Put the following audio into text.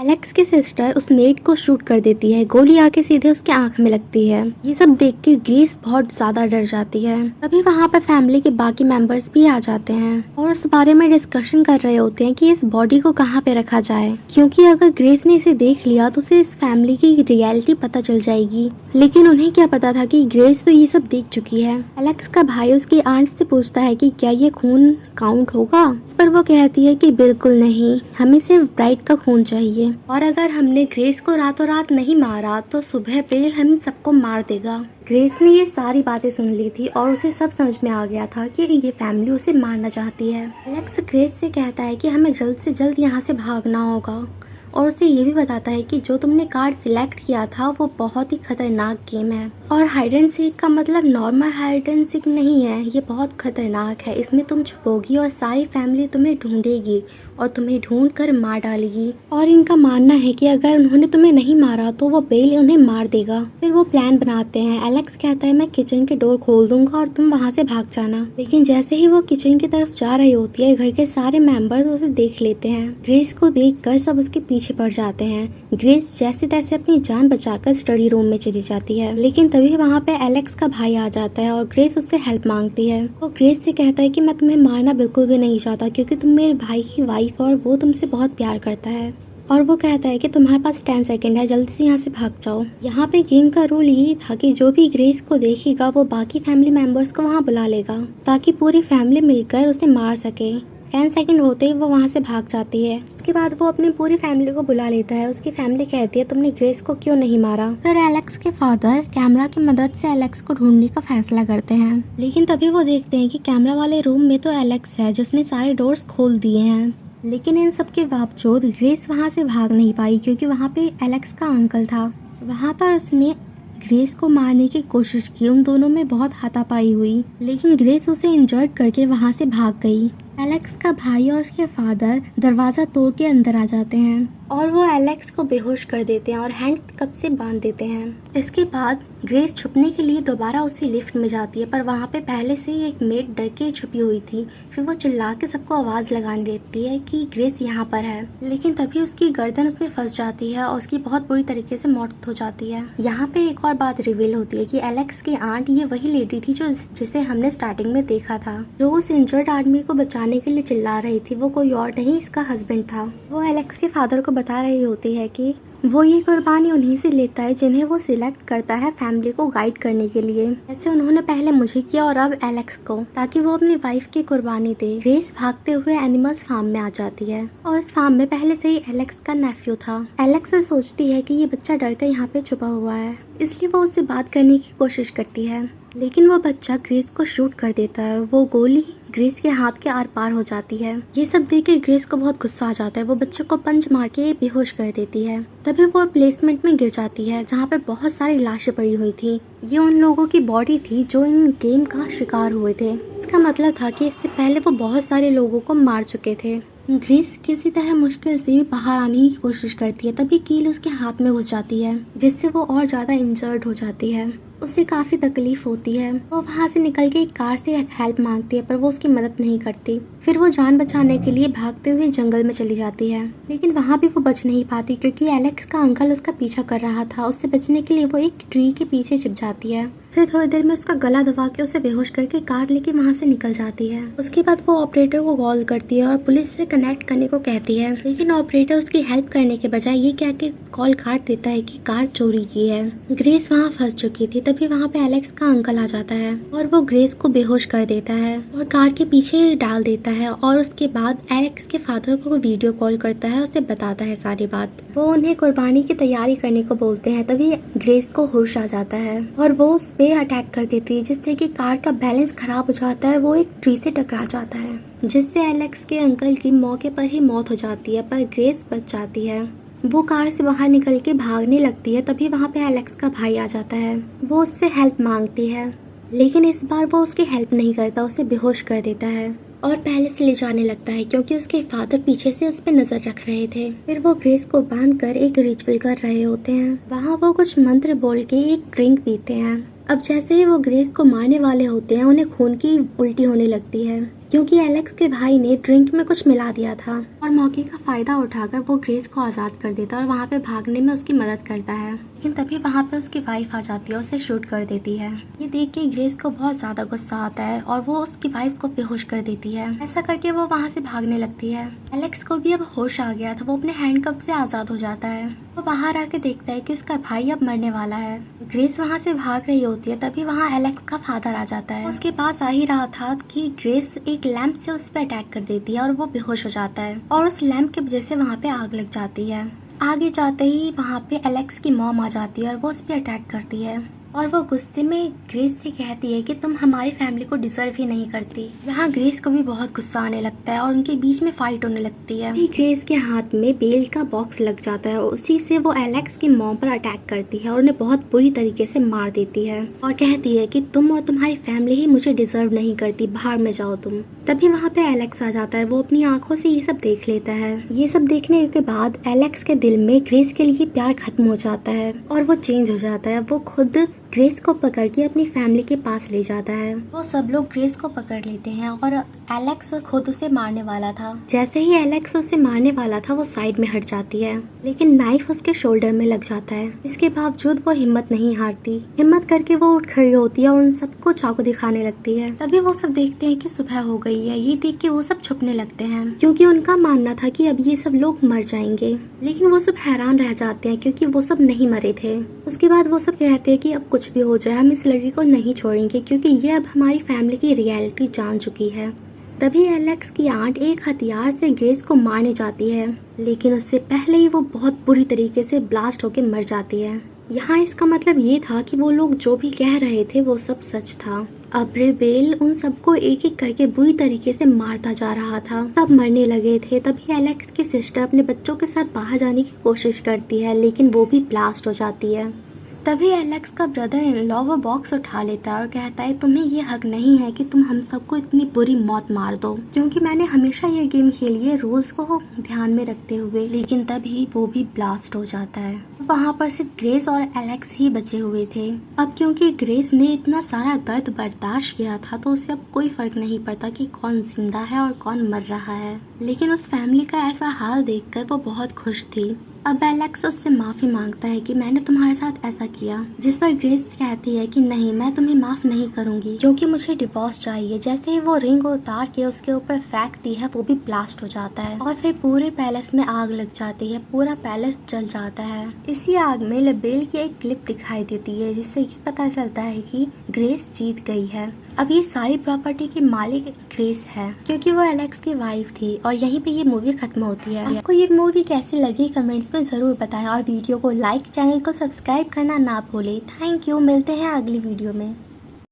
Alex की sister उस made को शूट कर देती है। गोली आके सीधे उसके आंख में लगती है। ये सब देख के ग्रेस बहुत ज्यादा डर जाती है। तभी वहाँ पर फैमिली के बाकी मेंबर्स भी आ जाते हैं और उस बारे में डिस्कशन कर रहे होते हैं कि इस बॉडी को कहाँ पे रखा जाए, क्योंकि अगर ग्रेस ने इसे देख लिया तो उसे इस फैमिली की रियलिटी पता चल जाएगी। लेकिन उन्हें क्या पता था कि ग्रेस तो ये सब देख चुकी है। एलेक्स का भाई उसकी आंट से पूछता है कि क्या ये खून काउंट होगा। इस पर वो कहती है कि बिल्कुल नहीं, हमें सिर्फ ब्राइड का खून चाहिए और अगर हमने ग्रेस को रातों रात नहीं मारा तो सुबह पे हम सबको मार देगा। ग्रेस ने ये सारी बातें सुन ली थी और उसे सब समझ में आ गया था कि ये फैमिली उसे मारना चाहती है। एलेक्स ग्रेस से कहता है कि हमें जल्द से जल्द यहाँ से भागना होगा और उसे ये भी बताता है कि जो तुमने कार्ड सिलेक्ट किया था वो बहुत ही खतरनाक गेम है और हाइड एंड सीक का मतलब नॉर्मल हाइड एंड सीक नहीं है, ये बहुत खतरनाक है। इसमें तुम छुपोगी और सारी फैमिली तुम्हें ढूंढेगी और तुम्हें ढूंढ कर मार डालेगी और इनका मानना है कि अगर उन्होंने तुम्हें नहीं मारा तो वो बेल उन्हें मार देगा। फिर वो प्लान बनाते हैं। एलेक्स कहता है मैं किचन के डोर खोल दूंगा और तुम वहाँ से भाग जाना। लेकिन जैसे ही वो किचन की तरफ जा रही होती है घर के सारे मेंबर्स उसे देख लेते हैं। ग्रेस को देखकर सब उसके पीछे पड़ जाते हैं। ग्रेस जैसे तैसे अपनी जान बचाकर स्टडी रूम में चली जाती है। लेकिन तभी वहाँ पे एलेक्स का भाई आ जाता है और ग्रेस उससे हेल्प मांगती है। वो ग्रेस से कहता है कि मैं तुम्हें मारना बिल्कुल भी नहीं चाहता क्योंकि तुम मेरे भाई की वाइफ और वो तुमसे बहुत प्यार करता है। और वो कहता है कि तुम्हारे पास 10 सेकंड है, जल्दी से यहाँ से भाग जाओ। यहाँ पे गेम का रूल यही था कि जो भी ग्रेस को देखेगा वो बाकी फैमिली मेंबर्स को वहाँ बुला लेगा ताकि पूरी फैमिली मिलकर उसे मार सके। 10 सेकंड होते ही वो वहाँ से भाग जाती है। उसके बाद वो अपनी पूरी फैमिली को बुला लेता है। उसकी फैमिली कहती है तुमने ग्रेस को क्यों नहीं मारा। फिर एलेक्स के फादर कैमरा की मदद से एलेक्स को ढूंढने का फैसला करते हैं। लेकिन तभी वो देखते हैं कि कैमरा वाले रूम में तो एलेक्स है जिसने सारे डोर्स खोल दिए हैं। लेकिन इन सब के बावजूद ग्रेस वहाँ से भाग नहीं पाई क्योंकि वहाँ पे एलेक्स का अंकल था। वहाँ पर उसने ग्रेस को मारने की कोशिश की। उन दोनों में बहुत हाथापाई हुई लेकिन ग्रेस उसे इंजर्ड करके वहाँ से भाग गई। एलेक्स का भाई और उसके फादर दरवाज़ा तोड़ के अंदर आ जाते हैं और वो एलेक्स को बेहोश कर देते हैं और हैंड कप से बांध देते हैं। इसके बाद ग्रेस छुपने के लिए दोबारा उसी लिफ्ट में जाती है पर वहाँ पे पहले से ही एक मेड डर के छुपी हुई थी। फिर वो चिल्ला के सबको आवाज़ लगाने देती है कि ग्रेस यहाँ पर है। लेकिन तभी उसकी गर्दन उसमें फंस जाती है और उसकी बहुत बुरी तरीके से मौत हो जाती है। यहाँ पे एक और बात रिवील होती है कि एलेक्स की आंट ये वही लेडी थी जिसे हमने स्टार्टिंग में देखा था, जो उस इंजर्ड आदमी को बचाने के लिए चिल्ला रही थी। वो कोई और नहीं, इसका हस्बैंड था। वो एलेक्स के फादर को बता रही होती है कि वो ये कुर्बानी उन्हीं से लेता है जिन्हें वो सिलेक्ट करता है फैमिली को गाइड करने के लिए। ऐसे उन्होंने पहले मुझे किया और अब एलेक्स को, ताकि वो अपनी वाइफ की कुर्बानी दे। ग्रेस भागते हुए एनिमल्स फार्म में आ जाती है और इस फार्म में पहले से ही एलेक्स का नेफ्यू था। एलेक्स से सोचती है कि ये बच्चा डर कर यहाँ पे छुपा हुआ है, इसलिए वो उससे बात करने की कोशिश करती है। लेकिन वो बच्चा ग्रेस को शूट कर देता है। वो गोली ग्रेस के हाथ के आर पार हो जाती है। ये सब देख के ग्रेस को बहुत गुस्सा आ जाता है। वो बच्चे को पंच मार के बेहोश कर देती है। तभी वो प्लेसमेंट में गिर जाती है जहाँ पे बहुत सारी लाशें पड़ी हुई थी। ये उन लोगों की बॉडी थी जो इन गेम का शिकार हुए थे। इसका मतलब था कि इससे पहले वो बहुत सारे लोगों को मार चुके थे। ग्रेस किसी तरह मुश्किल से भी बाहर आने की कोशिश करती है। तभी कील उसके हाथ में घुस जाती है जिससे वो और ज्यादा इंजर्ड हो जाती है। उसे काफी तकलीफ होती है। वो वहाँ से निकल के एक कार से हेल्प मांगती है पर वो उसकी मदद नहीं करती। फिर वो जान बचाने के लिए भागते हुए जंगल में चली जाती है। लेकिन वहाँ भी वो बच नहीं पाती क्योंकि एलेक्स का अंकल उसका पीछा कर रहा था। उससे बचने के लिए वो एक ट्री के पीछे छिप जाती है। फिर थोड़ी देर में उसका गला दबा के उसे बेहोश करके कार लेके वहाँ से निकल जाती है। उसके बाद वो ऑपरेटर को कॉल करती है और पुलिस से कनेक्ट करने को कहती है। लेकिन ऑपरेटर उसकी हेल्प करने के बजाय ये कह के कॉल काट देता है कि कार चोरी की है। ग्रेस वहाँ फंस चुकी थी। तभी वहाँ पे एलेक्स का अंकल आ जाता है और वो ग्रेस को बेहोश कर देता है और कार के पीछे डाल देता है। और उसके बाद एलेक्स के फादर को वीडियो कॉल करता है, उसे बताता है सारी बात। वो उन्हें कुर्बानी की तैयारी करने को बोलते हैं। तभी ग्रेस को होश आ जाता है और वो उस पे अटैक कर देती है जिससे कि कार का बैलेंस खराब हो जाता है। वो एक ट्री से टकरा जाता है जिससे एलेक्स के अंकल की मौके पर ही मौत हो जाती है पर ग्रेस बच जाती है। वो कार से बाहर निकल के भागने लगती है। तभी वहाँ पे एलेक्स का भाई आ जाता है। वो उससे हेल्प मांगती है लेकिन इस बार वो उसकी हेल्प नहीं करता, उसे बेहोश कर देता है और पहले से ले जाने लगता है क्योंकि उसके फादर पीछे से उस पर नजर रख रहे थे। फिर वो ग्रेस को बांधकर एक रिचुअल कर रहे होते हैं। वहाँ वो कुछ मंत्र बोल के एक ड्रिंक पीते हैं। अब जैसे ही वो ग्रेस को मारने वाले होते हैं उन्हें खून की उल्टी होने लगती है। क्योंकि एलेक्स के भाई ने ड्रिंक में कुछ मिला दिया था और मौके का फायदा उठाकर वो ग्रेस को आज़ाद कर देता है और वहाँ पे भागने में उसकी मदद करता है। लेकिन तभी वहाँ पे उसकी वाइफ आ जाती है और उसे शूट कर देती है। ये देख के ग्रेस को बहुत ज़्यादा गुस्सा आता है और वो उसकी वाइफ को बेहोश कर देती है। ऐसा करके वो वहाँ से भागने लगती है। एलेक्स को भी अब होश आ गया था, वो अपने हैंडकफ से आज़ाद हो जाता है। वो बाहर आके देखता है कि उसका भाई अब मरने वाला है। ग्रेस वहाँ से भाग रही होती है, तभी वहाँ एलेक्स का फादर आ जाता है। उसके पास आ ही रहा था कि ग्रेस एक लैंप से उस पर अटैक कर देती है और वो बेहोश हो जाता है और उस लैंप की वजह से वहाँ पे आग लग जाती है। आगे जाते ही वहाँ पे एलेक्स की मॉम आ जाती है और वो उस पर अटैक करती है और वो गुस्से में ग्रेस से कहती है कि तुम हमारी फैमिली को डिजर्व ही नहीं करती। यहाँ ग्रेस को भी बहुत गुस्सा आने लगता है और उनके बीच में फाइट होने लगती है। ग्रेस के हाथ में बेल का बॉक्स लग जाता है और उसी से वो एलेक्स की मॉम पर अटैक करती है और उन्हें बहुत बुरी तरीके से मार देती है और कहती है कि तुम और तुम्हारी फैमिली ही मुझे डिजर्व नहीं करती, बाहर में जाओ तुम। तभी वहाँ पे एलेक्स आ जाता है, वो अपनी आंखों से ये सब देख लेता है। ये सब देखने के बाद एलेक्स के दिल में ग्रेस के लिए प्यार खत्म हो जाता है और वो चेंज हो जाता है। वो खुद ग्रेस को पकड़ के अपनी फैमिली के पास ले जाता है। वो सब लोग ग्रेस को पकड़ लेते हैं और एलेक्स खुद उसे मारने वाला था। जैसे ही एलेक्स उसे मारने वाला था वो साइड में हट जाती है, लेकिन नाइफ उसके शोल्डर में लग जाता है। इसके बावजूद वो हिम्मत नहीं हारती। हिम्मत करके वो उठ खड़ी होती है और उन सबको चाकू दिखाने लगती है। तभी वो सब देखते हैं कि सुबह हो गई है। ये देख के वो सब छुपने लगते हैं क्योंकि उनका मानना था कि अब ये सब लोग मर जाएंगे। लेकिन वो सब हैरान रह जाते हैं क्योंकि वो सब नहीं मरे थे। उसके बाद वो सब कहते हैं कि अब कुछ भी हो जाए हम इस लड़की को नहीं छोड़ेंगे क्योंकि ये अब हमारी फैमिली की रियलिटी जान चुकी है। तभी एलेक्स की आंट एक हथियार से ग्रेस को मारने जाती है, लेकिन उससे पहले ही वो बहुत बुरी तरीके से ब्लास्ट होकर मर जाती है। यहाँ इसका मतलब ये था कि वो लोग जो भी कह रहे थे वो सब सच था। अब रेबेल उन सबको एक एक करके बुरी तरीके से मारता जा रहा था। सब मरने लगे थे। तभी एलेक्स की सिस्टर अपने बच्चों के साथ बाहर जाने की कोशिश करती है, लेकिन वो भी ब्लास्ट हो जाती है। तभी एलेक्स का ब्रदर इन लॉ वो बॉक्स उठा लेता है और कहता है तुम्हें ये हक नहीं है कि तुम हम सबको इतनी बुरी मौत मार दो, क्योंकि मैंने हमेशा ये गेम खेली है रूल्स को ध्यान में रखते हुए। लेकिन तभी वो भी ब्लास्ट हो जाता है। वहाँ पर सिर्फ ग्रेस और एलेक्स ही बचे हुए थे। अब क्योंकि ग्रेस ने इतना सारा दर्द बर्दाश्त किया था तो उसे अब कोई फर्क नहीं पड़ता कि कौन जिंदा है और कौन मर रहा है। लेकिन उस फैमिली का ऐसा हाल देखकर वो बहुत खुश थी। अब एलेक्स उससे माफ़ी मांगता है कि मैंने तुम्हारे साथ ऐसा किया, जिस पर ग्रेस कहती है कि नहीं, मैं तुम्हें माफ़ नहीं करूंगी क्योंकि मुझे डिवोर्स चाहिए। जैसे ही वो रिंग उतार के उसके ऊपर फेंकती है वो भी ब्लास्ट हो जाता है और फिर पूरे पैलेस में आग लग जाती है। पूरा पैलेस जल जाता है। इसी आग में लेबेल की एक क्लिप दिखाई देती है जिससे कि पता चलता है कि ग्रेस जीत गई है। अब ये सारी प्रॉपर्टी की मालिक ग्रेस है क्योंकि वो एलेक्स की वाइफ थी। और यहीं पे ये मूवी खत्म होती है। आपको ये मूवी कैसी लगी कमेंट्स में जरूर बताएं और वीडियो को लाइक, चैनल को सब्सक्राइब करना ना भूलें। थैंक यू, मिलते हैं अगली वीडियो में।